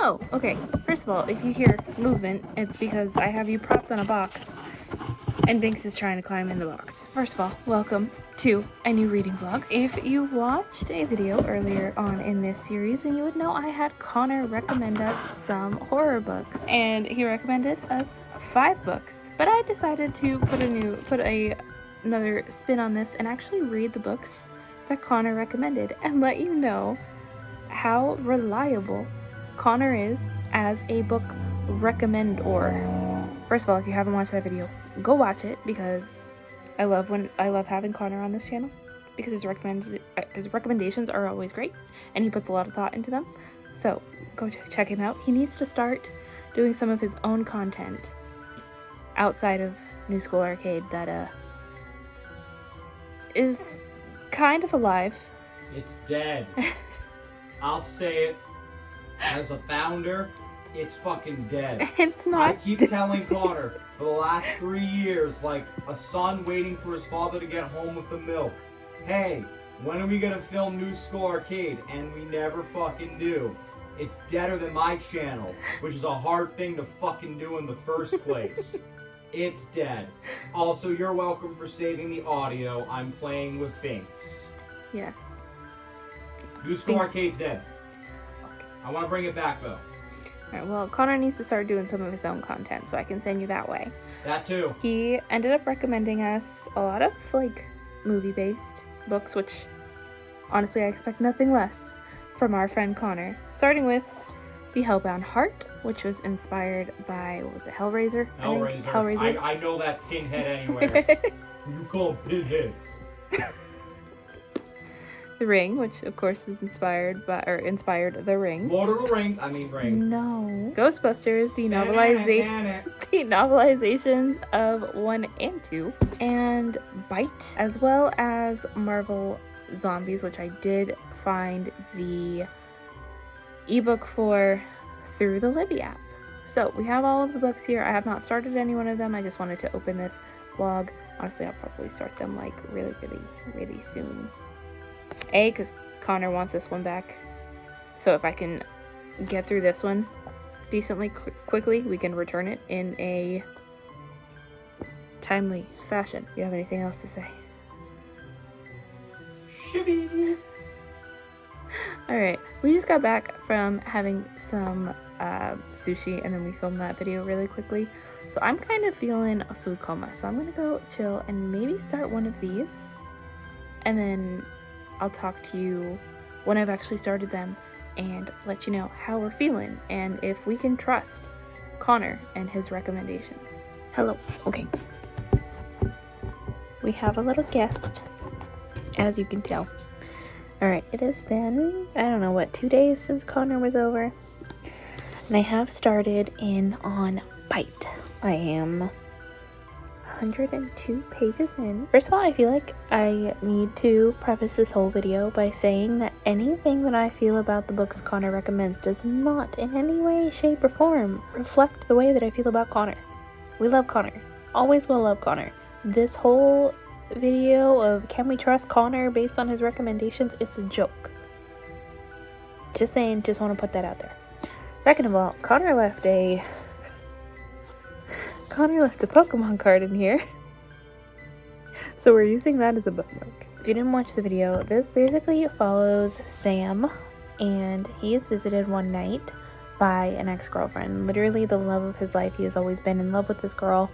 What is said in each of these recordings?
Hello. Okay, first of all, if you hear movement, it's because I have you propped on a box and Binks is trying to climb in the box. First of all, welcome to a new reading vlog. If you watched a video earlier on in this series, then you would know I had Connor recommend us some horror books, and he recommended us 5 books. But I decided to put another spin on this and actually read the books that Connor recommended and let you know how reliable Connor is as a book recommender. First of all, if you haven't watched that video, go watch it, because I love having Connor on this channel, because his recommendations are always great and he puts a lot of thought into them. So go check him out. He needs to start doing some of his own content outside of New School Arcade that is kind of alive. It's dead. I'll say it. As a founder, it's fucking dead. It's not. I keep telling Connor for the last 3 years, like a son waiting for his father to get home with the milk. Hey, when are we gonna film New School Arcade? And we never fucking do. It's deader than my channel, which is a hard thing to fucking do in the first place. It's dead. Also, you're welcome for saving the audio. I'm playing with Binks. Yes. New School Binks. Arcade's dead. I want to bring it back though. Alright, well, Connor needs to start doing some of his own content, so I can send you that way. That too. He ended up recommending us a lot of, like, movie-based books, which, honestly, I expect nothing less from our friend Connor. Starting with The Hellbound Heart, which was inspired by, what was it, Hellraiser? Hellraiser. Hellraiser. I know that pinhead anywhere. You call him pinhead. The Ring, which of course is inspired The Ring. Lord of the Rings. I mean Ring. No. Ghostbusters, the novelizations of 1 and 2, and Bite, as well as Marvel Zombies, which I did find the ebook for through the Libby app. So we have all of the books here. I have not started any one of them. I just wanted to open this vlog. Honestly, I'll probably start them like really soon. Because Connor wants this one back. So if I can get through this one decently quickly, we can return it in a timely fashion. Do you have anything else to say? Shibby. Alright, we just got back from having some sushi, and then we filmed that video really quickly. So I'm kind of feeling a food coma. So I'm going to go chill and maybe start one of these. And then I'll talk to you when I've actually started them and let you know how we're feeling and if we can trust Connor and his recommendations. Hello. Okay. We have a little guest, as you can tell. Alright, it has been, I don't know what, 2 days since Connor was over. And I have started in on Bite. I am 102 pages in. First of all, I feel like I need to preface this whole video by saying that anything that I feel about the books Connor recommends does not in any way, shape, or form reflect the way that I feel about Connor. We love Connor. Always will love Connor. This whole video of can we trust Connor based on his recommendations, it's a joke. Just saying, just want to put that out there. Second of all, Connor left a Pokemon card in here. So we're using that as a bookmark. If you didn't watch the video, this basically follows Sam, and he is visited one night by an ex-girlfriend. Literally the love of his life. He has always been in love with this girl,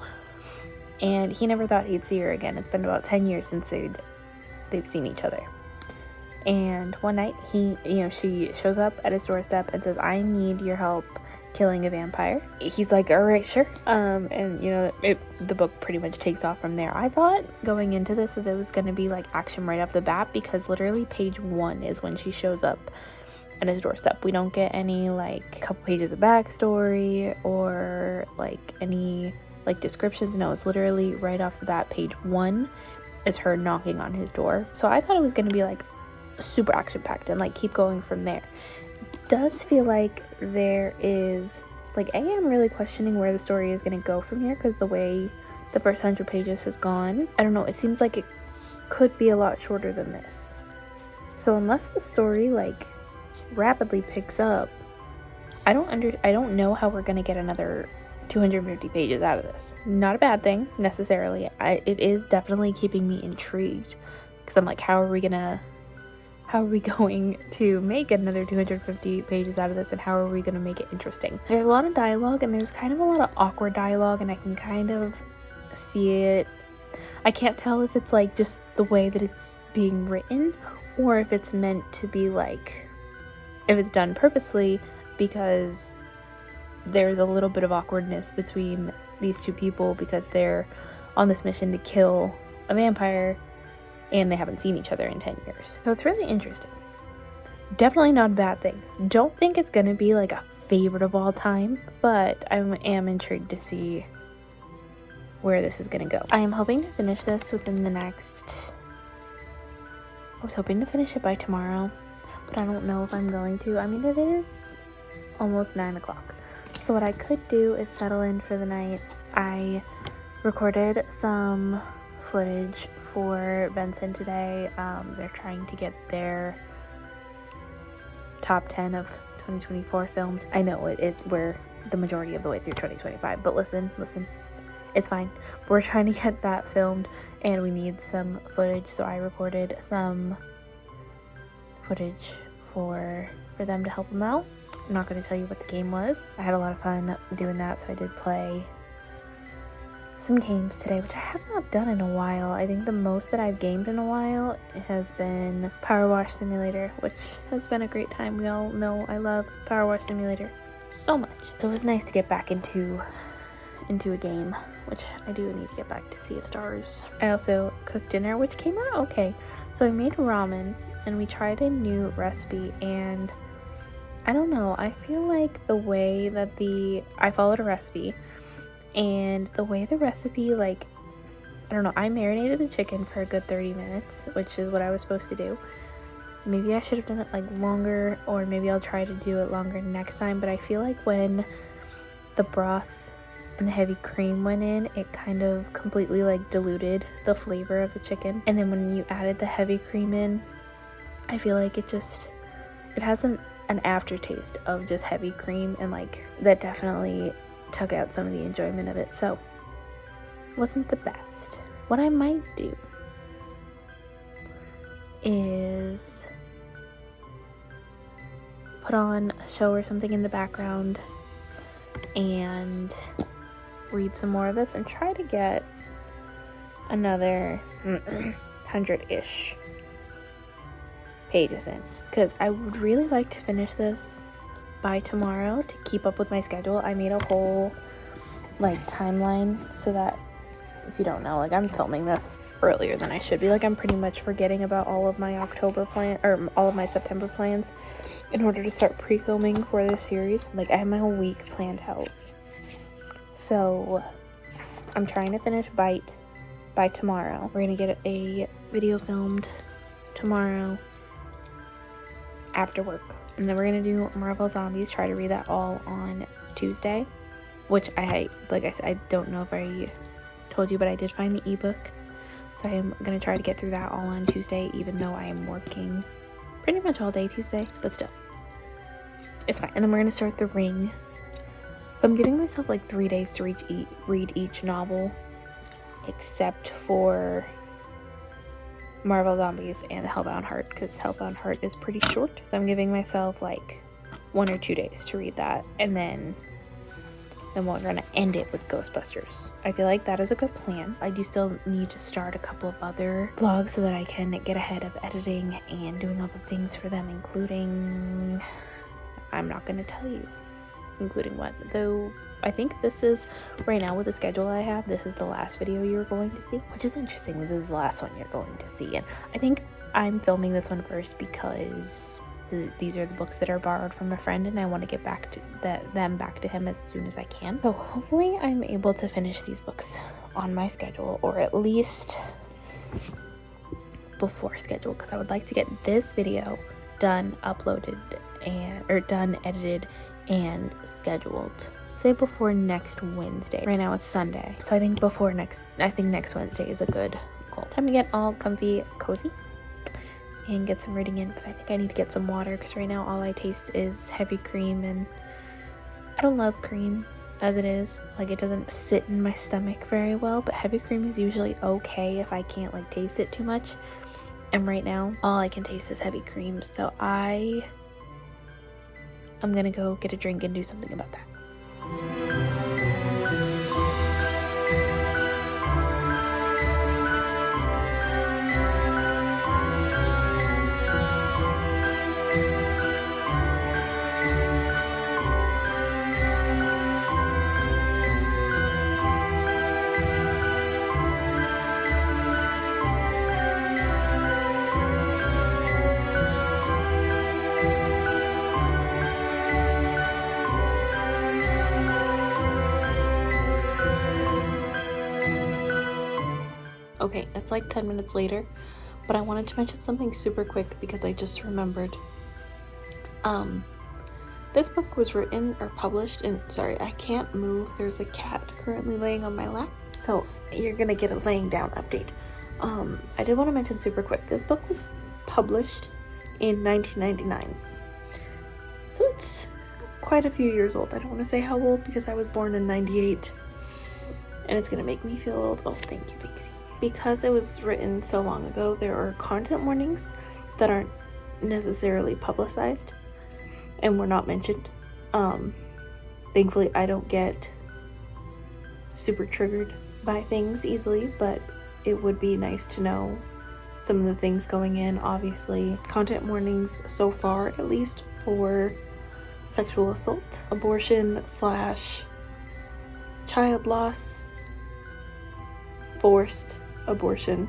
and he never thought he'd see her again. It's been about 10 years since they've seen each other. And one night she shows up at his doorstep and says, "I need your help killing a vampire." He's like, "Alright, sure." And the book pretty much takes off from there. I thought going into this that there was going to be like action right off the bat, because literally page 1 is when she shows up at his doorstep. We don't get any like couple pages of backstory or like any like descriptions. No, it's literally right off the bat. Page 1 is her knocking on his door. So I thought it was going to be like super action packed and like keep going from there. Does feel like there is like I am really questioning where the story is going to go from here, because the way the first 100 pages has gone, I don't know, it seems like it could be a lot shorter than this. So unless the story like rapidly picks up, I don't know how we're gonna get another 250 pages out of this. Not a bad thing necessarily. It is definitely keeping me intrigued because I'm like, how are we going to make another 250 pages out of this, and how are we going to make it interesting? There's a lot of dialogue, and there's kind of a lot of awkward dialogue, and I can kind of see it. I can't tell if it's like just the way that it's being written, or if it's meant to be like, if it's done purposely, because there's a little bit of awkwardness between these two people because they're on this mission to kill a vampire and they haven't seen each other in 10 years. So it's really interesting. Definitely not a bad thing. Don't think it's gonna be like a favorite of all time, but I am intrigued to see where this is gonna go. I am hoping to finish this within the next... I was hoping to finish it by tomorrow, but I don't know if I'm going to. I mean, it is almost 9 o'clock. So what I could do is settle in for the night. I recorded some footage for Benson today. They're trying to get their top 10 of 2024 filmed. I know we're the majority of the way through 2025, but listen, it's fine. We're trying to get that filmed and we need some footage, so I recorded some footage for them to help them out. I'm not going to tell you what the game was. I had a lot of fun doing that, so I did play some games today, which I have not done in a while. I think the most that I've gamed in a while has been Power Wash Simulator, which has been a great time. We all know I love Power Wash Simulator so much. So it was nice to get back into a game, which I do need to get back to Sea of Stars. I also cooked dinner, which came out okay. So I made ramen, and we tried a new recipe, and I don't know, I feel like the way that I followed a recipe, and the way the recipe, like, I don't know, I marinated the chicken for a good 30 minutes, which is what I was supposed to do. Maybe I should have done it like longer, or maybe I'll try to do it longer next time, but I feel like when the broth and the heavy cream went in, it kind of completely like diluted the flavor of the chicken. And then when you added the heavy cream in, I feel like it has an aftertaste of just heavy cream, and like that definitely took out some of the enjoyment of it. So it wasn't the best. What I might do is put on a show or something in the background and read some more of this and try to get another 100-ish pages in, because I would really like to finish this by tomorrow to keep up with my schedule. I made a whole like timeline so that, if you don't know, like I'm filming this earlier than I should be. Like I'm pretty much forgetting about all of my October plan, or all of my September plans, in order to start pre-filming for this series. Like I have my whole week planned out. So I'm trying to finish Bite by tomorrow. We're gonna get a video filmed tomorrow after work, and then we're gonna do Marvel Zombies, try to read that all on Tuesday, which like I said, I don't know if I told you, but I did find the ebook, so I am gonna try to get through that all on Tuesday, even though I am working pretty much all day Tuesday, but still, it's fine. And then we're gonna start The Ring, so I'm giving myself like 3 days to read each novel, except for Marvel Zombies and Hellbound Heart, because Hellbound Heart is pretty short. So I'm giving myself like 1 or 2 days to read that, and then we're gonna end it with Ghostbusters. I feel like that is a good plan. I do still need to start a couple of other vlogs so that I can get ahead of editing and doing all the things for them, including, I'm not gonna tell you including what, though. I think this is, right now with the schedule I have, this is the last video you're going to see, which is interesting. This is the last one you're going to see, and I think I'm filming this one first because these are the books that are borrowed from a friend, and I want to get them back to him as soon as I can. So hopefully I'm able to finish these books on my schedule, or at least before schedule, because I would like to get this video done, uploaded, or done, edited, and scheduled, say before next Wednesday. Right now it's Sunday, so I think next Wednesday is a good goal. Time to get all comfy, cozy, and get some reading in. But I think I need to get some water, because right now all I taste is heavy cream and don't love cream as it is. Like, it doesn't sit in my stomach very well, but heavy cream is usually okay if I can't like taste it too much. And right now, all I can taste is heavy cream, so I'm gonna go get a drink and do something about that. Okay, it's like 10 minutes later, but I wanted to mention something super quick because I just remembered. This book was written or published in, sorry, I can't move. There's a cat currently laying on my lap, so you're gonna get a laying down update. I did want to mention super quick, this book was published in 1999. So it's quite a few years old. I don't want to say how old because I was born in 98 and it's gonna make me feel old. Oh, thank you, Pixie. Because it was written so long ago, there are content warnings that aren't necessarily publicized and were not mentioned. Thankfully, I don't get super triggered by things easily, but it would be nice to know some of the things going in. Obviously, content warnings so far, at least, for sexual assault, abortion / child loss, forced abortion.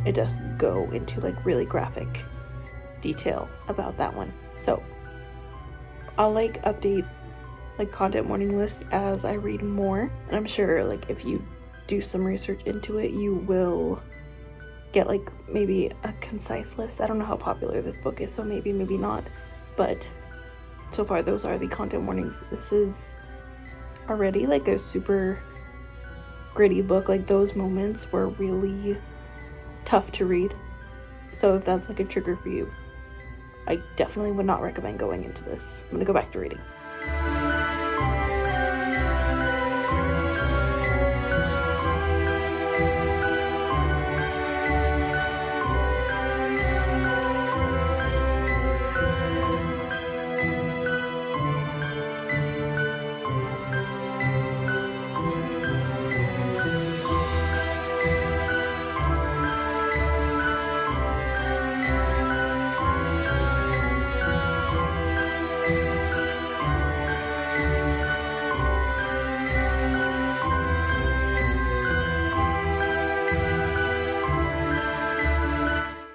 It does go into like really graphic detail about that one, so I'll like update like content warning lists as I read more, and I'm sure like if you do some research into it, you will get like maybe a concise list. I don't know how popular this book is, so maybe not, but so far those are the content warnings. This is already like a super gritty book. Like, those moments were really tough to read, so if that's like a trigger for you, I definitely would not recommend going into this. I'm gonna go back to reading.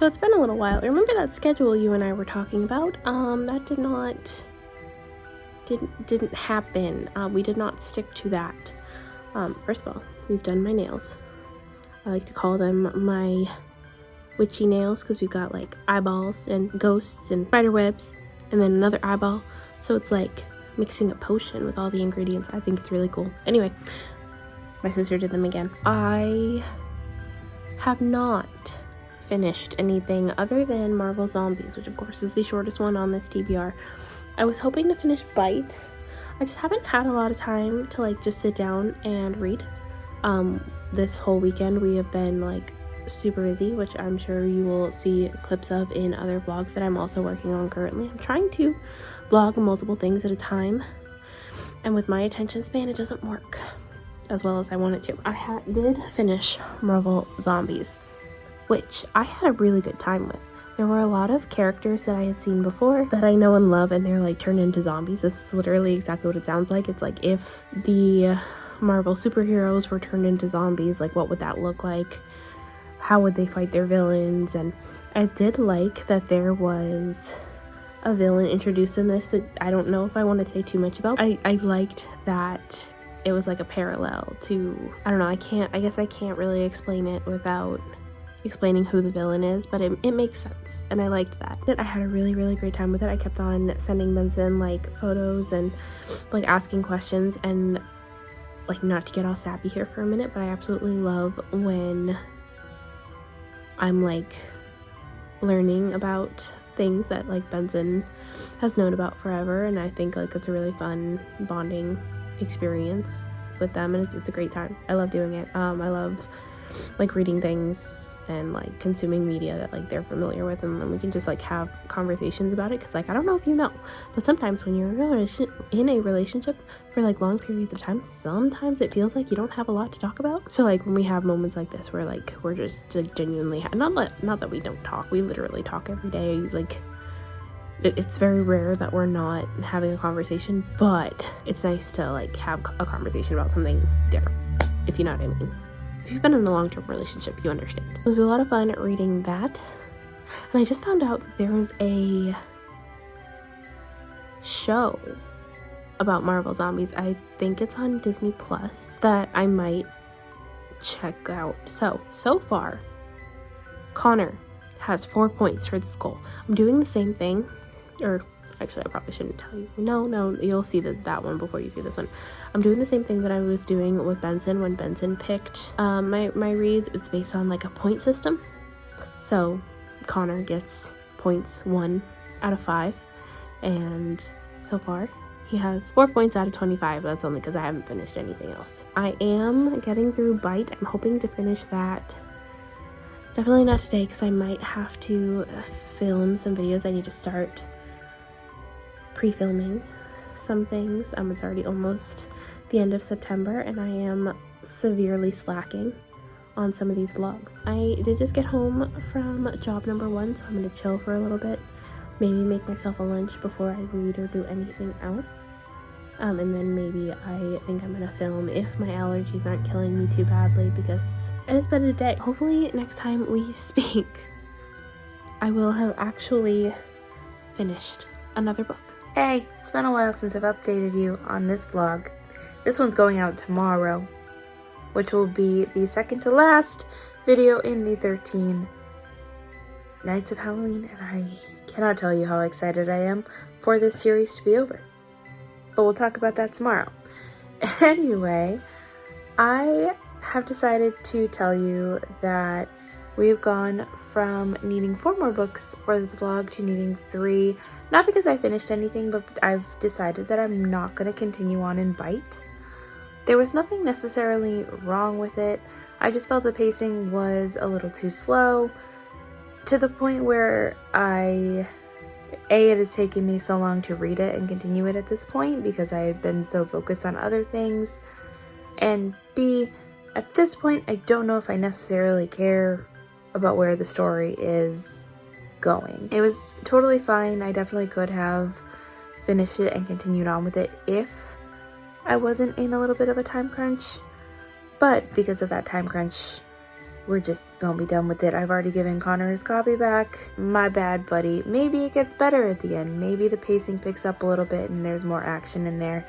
So it's been a little while. Remember that schedule you and I were talking about? That didn't happen. We did not stick to that. First of all, we've done my nails. I like to call them my witchy nails because we've got like eyeballs and ghosts and spider webs and then another eyeball. So it's like mixing a potion with all the ingredients. I think it's really cool. Anyway, my sister did them again. I have not finished anything other than Marvel Zombies, which of course is the shortest one on this TBR. I was hoping to finish Bite. I just haven't had a lot of time to like just sit down and read. This whole weekend we have been like super busy, which I'm sure you will see clips of in other vlogs that I'm also working on currently. I'm trying to vlog multiple things at a time, and with my attention span it doesn't work as well as I want it to. I did finish Marvel Zombies, which I had a really good time with. There were a lot of characters that I had seen before that I know and love, and they're like turned into zombies. This is literally exactly what it sounds like. It's like if the Marvel superheroes were turned into zombies, like what would that look like? How would they fight their villains? And I did like that there was a villain introduced in this that I don't know if I want to say too much about. I liked that it was like a parallel to, I don't know, I guess I can't really explain it without explaining who the villain is, but it makes sense, and I liked that. I had a really, really great time with it. I kept on sending Benson like photos and like asking questions, and like, not to get all sappy here for a minute, but I absolutely love when I'm like learning about things that like Benson has known about forever, and I think like it's a really fun bonding experience with them, and it's a great time. I love doing it. I love like reading things and like consuming media that like they're familiar with, and then we can just like have conversations about it, because like I don't know if you know, but sometimes when you're in a relationship for like long periods of time, sometimes it feels like you don't have a lot to talk about. So like when we have moments like this where like we're just like genuinely not that we don't talk, we literally talk every day. Like it's very rare that we're not having a conversation, but it's nice to like have a conversation about something different, if you know what I mean. If you've been in a long-term relationship, you understand. It was a lot of fun reading that. And I just found out that there is a show about Marvel Zombies. I think it's on Disney Plus that I might check out. So far, Connor has 4 points towards his goal. I'm doing the same thing, or actually I probably shouldn't tell you. No, you'll see that one before you see this one. I'm doing the same thing that I was doing with Benson when Benson picked my reads. It's based on like a point system. So Connor gets points 1 out of 5, and so far he has 4 points out of 25. That's only because I haven't finished anything else. I am getting through Bite. I'm hoping to finish that. Definitely not today, because I might have to film some videos. I need to start pre-filming some things. It's already almost the end of September, and I am severely slacking on some of these vlogs. I did just get home from job number 1, so I'm gonna chill for a little bit, maybe make myself a lunch before I read or do anything else, and then maybe I think I'm gonna film if my allergies aren't killing me too badly, because it has been a day. Hopefully next time we speak I will have actually finished another book. Hey, it's been a while since I've updated you on this vlog. This one's going out tomorrow, which will be the second to last video in the 13 Nights of Halloween, and I cannot tell you how excited I am for this series to be over. But we'll talk about that tomorrow. Anyway, I have decided to tell you that we've gone from needing 4 more books for this vlog to needing 3. Not because I finished anything, but I've decided that I'm not going to continue on in Bite. There was nothing necessarily wrong with it. I just felt the pacing was a little too slow, to the point where it has taken me so long to read it and continue it at this point because I had been so focused on other things. And B, at this point, I don't know if I necessarily care about where the story is going. It was totally fine. I definitely could have finished it and continued on with it if I wasn't in a little bit of a time crunch. But because of that time crunch, we're just gonna be done with it. I've already given Connor his copy back. My bad, buddy. Maybe it gets better at the end. Maybe the pacing picks up a little bit and there's more action in there.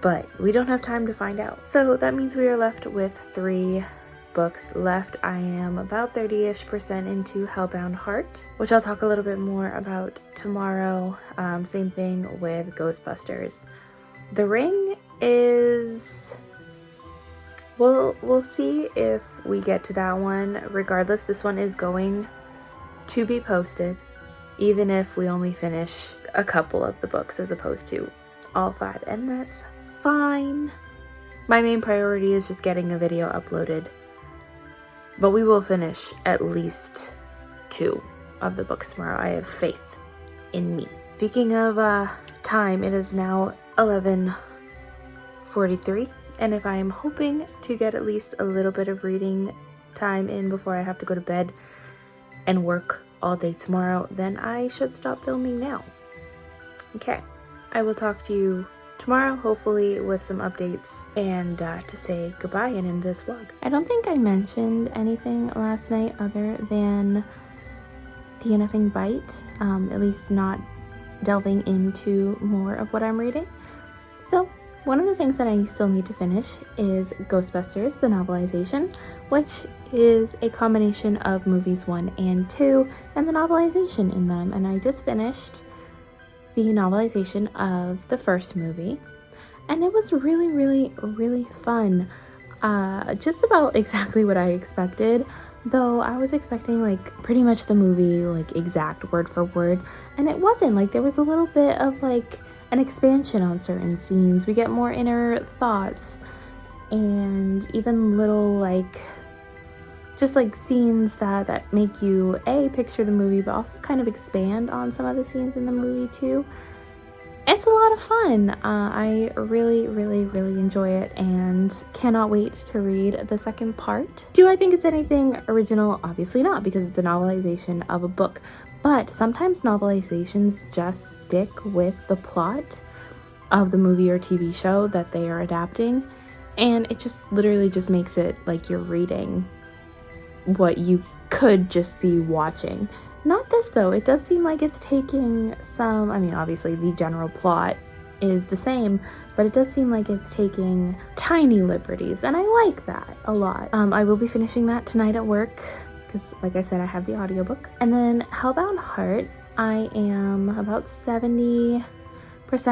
But we don't have time to find out. So that means we are left with 3 books left. I am about 30-ish% into Hellbound Heart, which I'll talk a little bit more about tomorrow. Same thing with Ghostbusters. The Ring is... We'll see if we get to that one. Regardless, this one is going to be posted, even if we only finish a couple of the books as opposed to all 5, and that's fine. My main priority is just getting a video uploaded, but we will finish at least 2 of the books tomorrow. I have faith in me. Speaking of time, it is now 11:43. And if I am hoping to get at least a little bit of reading time in before I have to go to bed and work all day tomorrow, then I should stop filming now. Okay, I will talk to you tomorrow, hopefully with some updates, and to say goodbye and end this vlog. I don't think I mentioned anything last night other than DNFing Bite, at least not delving into more of what I'm reading. So one of the things that I still need to finish is Ghostbusters, the novelization, which is a combination of movies 1 and 2 and the novelization in them. And I just finished the novelization of the first movie, and it was really, really, really fun. Just about exactly what I expected, though I was expecting like pretty much the movie, like exact word for word, and it wasn't. Like there was a little bit of like an expansion on certain scenes. We get more inner thoughts and even little like just like scenes that make you picture the movie, but also kind of expand on some of the scenes in the movie too. It's a lot of fun. I really enjoy it and cannot wait to read the second part. Do I think it's anything original? Obviously not, because it's a novelization of a book. But sometimes novelizations just stick with the plot of the movie or TV show that they are adapting. And it just literally just makes it like you're reading what you could just be watching. Not this though. It does seem like it's taking some, I mean, obviously the general plot is the same, but it does seem like it's taking tiny liberties, and I like that a lot. I will be finishing that tonight at work because, like I said, I have the audiobook. And then Hellbound Heart, I am about 70%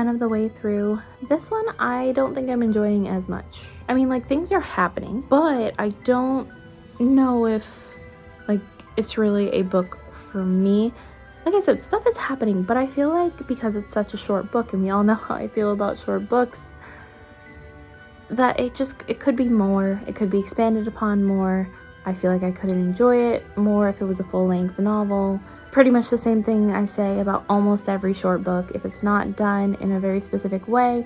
of the way through. This one, I don't think I'm enjoying as much. I mean, like, things are happening, but I don't know if, like, it's really a book for me. Like I said, stuff is happening, but I feel like because it's such a short book, and we all know how I feel about short books, that it could be more, it could be expanded upon more. I feel like I could enjoy it more if it was a full-length novel. Pretty much the same thing I say about almost every short book. If it's not done in a very specific way,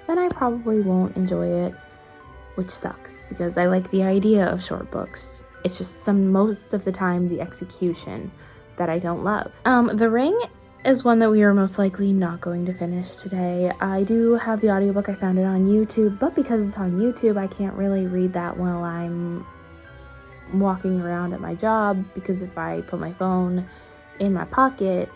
then I probably won't enjoy it, which sucks because I like the idea of short books. It's just most of the time the execution that I don't love. The Ring is one that we are most likely not going to finish today. I do have the audiobook. I found it on YouTube, but because it's on YouTube, I can't really read that while I'm walking around at my job, because if I put my phone in my pocket,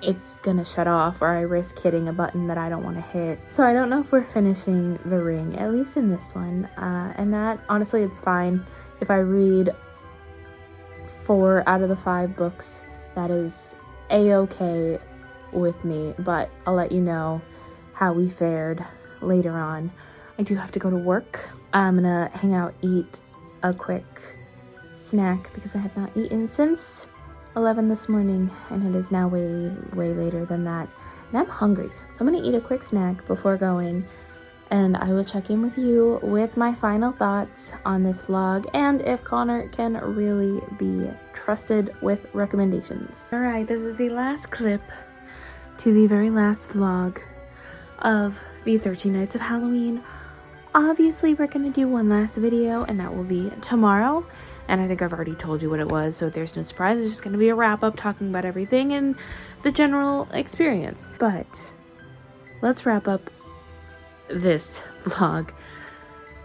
it's gonna shut off, or I risk hitting a button that I don't want to hit. So I don't know if we're finishing The Ring, at least in this one. And that, honestly, it's fine. If I read 4 out of the 5 books, that is a-okay with me, but I'll let you know how we fared later on. I do have to go to work. I'm gonna hang out, eat a quick snack because I have not eaten since 11 this morning, and it is now way later than that, and I'm hungry, so I'm gonna eat a quick snack before going, and I will check in with you with my final thoughts on this vlog and if Connor can really be trusted with recommendations. Alright, this is the last clip to the very last vlog of the 13 Nights of Halloween. Obviously, we're gonna do one last video, and that will be tomorrow. And I think I've already told you what it was, so there's no surprise. It's just gonna be a wrap-up talking about everything and the general experience. But let's wrap up this vlog.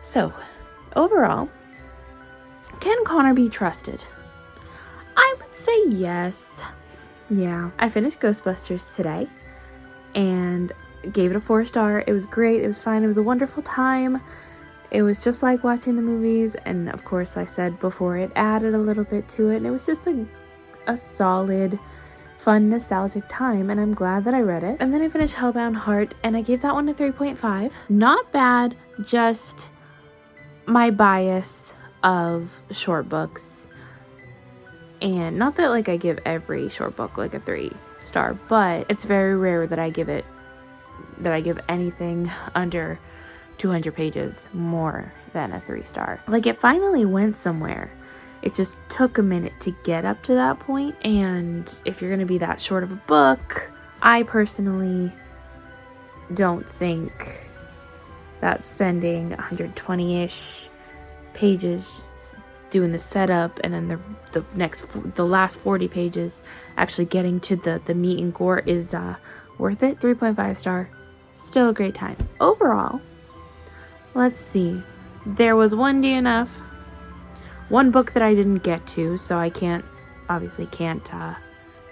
So, overall, can Connor be trusted? I would say yes. Yeah, I finished Ghostbusters today and gave it a 4-star. It was great. It was fine. It was a wonderful time. It was just like watching the movies, and of course, I said before, it added a little bit to it, and it was just a solid, fun, nostalgic time, and I'm glad that I read it. And then I finished Hellbound Heart, and I gave that one a 3.5. Not bad, just my bias of short books. And not that like I give every short book like a 3-star, but it's very rare that I give anything under 200 pages more than a 3-star. Like, it finally went somewhere. It just took a minute to get up to that point. And if you're gonna be that short of a book, I personally don't think that spending 120-ish pages just doing the setup and then the last 40 pages actually getting to the meat and gore is worth it. 3.5 star. Still a great time. Overall, let's see. There was one DNF. One book that I didn't get to, so I obviously can't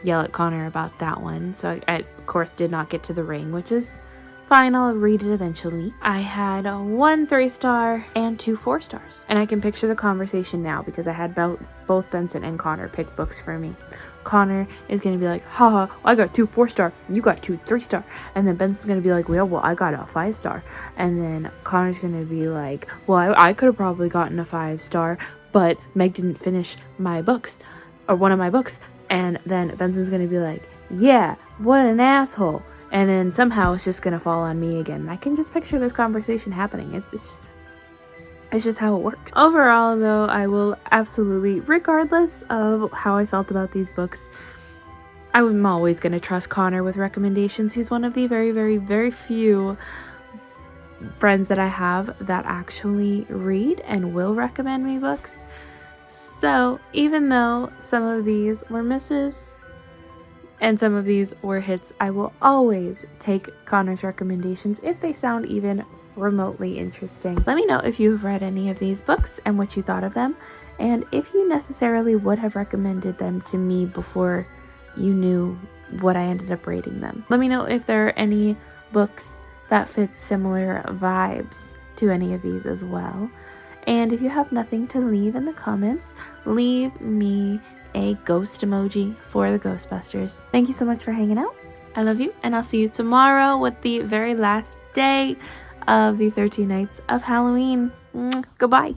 yell at Connor about that one. So I, of course, did not get to The Ring, which is fine. I'll read it eventually. I had 1 3-star and 2 4-stars. And I can picture the conversation now because I had both Benson and Connor pick books for me. Connor is going to be like, haha, I got 2 4-star, you got 2 3-star. And then Benson's going to be like, well, I got a 5-star. And then Connor's going to be like, well, I could have probably gotten a 5-star, but Meg didn't finish my books, or one of my books. And then Benson's gonna be like, yeah, what an asshole. And then somehow it's just gonna fall on me again. I can just picture this conversation happening. It's just how it works. Overall, though, I will absolutely, regardless of how I felt about these books, I'm always going to trust Connor with recommendations. He's one of the very, very, very few friends that I have that actually read and will recommend me books. So even though some of these were misses and some of these were hits, I will always take Connor's recommendations if they sound even remotely interesting. Let me know if you've read any of these books and what you thought of them, and if you necessarily would have recommended them to me before you knew what I ended up rating them. Let me know if there are any books that fit similar vibes to any of these as well. And if you have nothing to leave in the comments, leave me a ghost emoji for the Ghostbusters. Thank you so much for hanging out. I love you, and I'll see you tomorrow with the very last day of the 13 Nights of Halloween. Goodbye.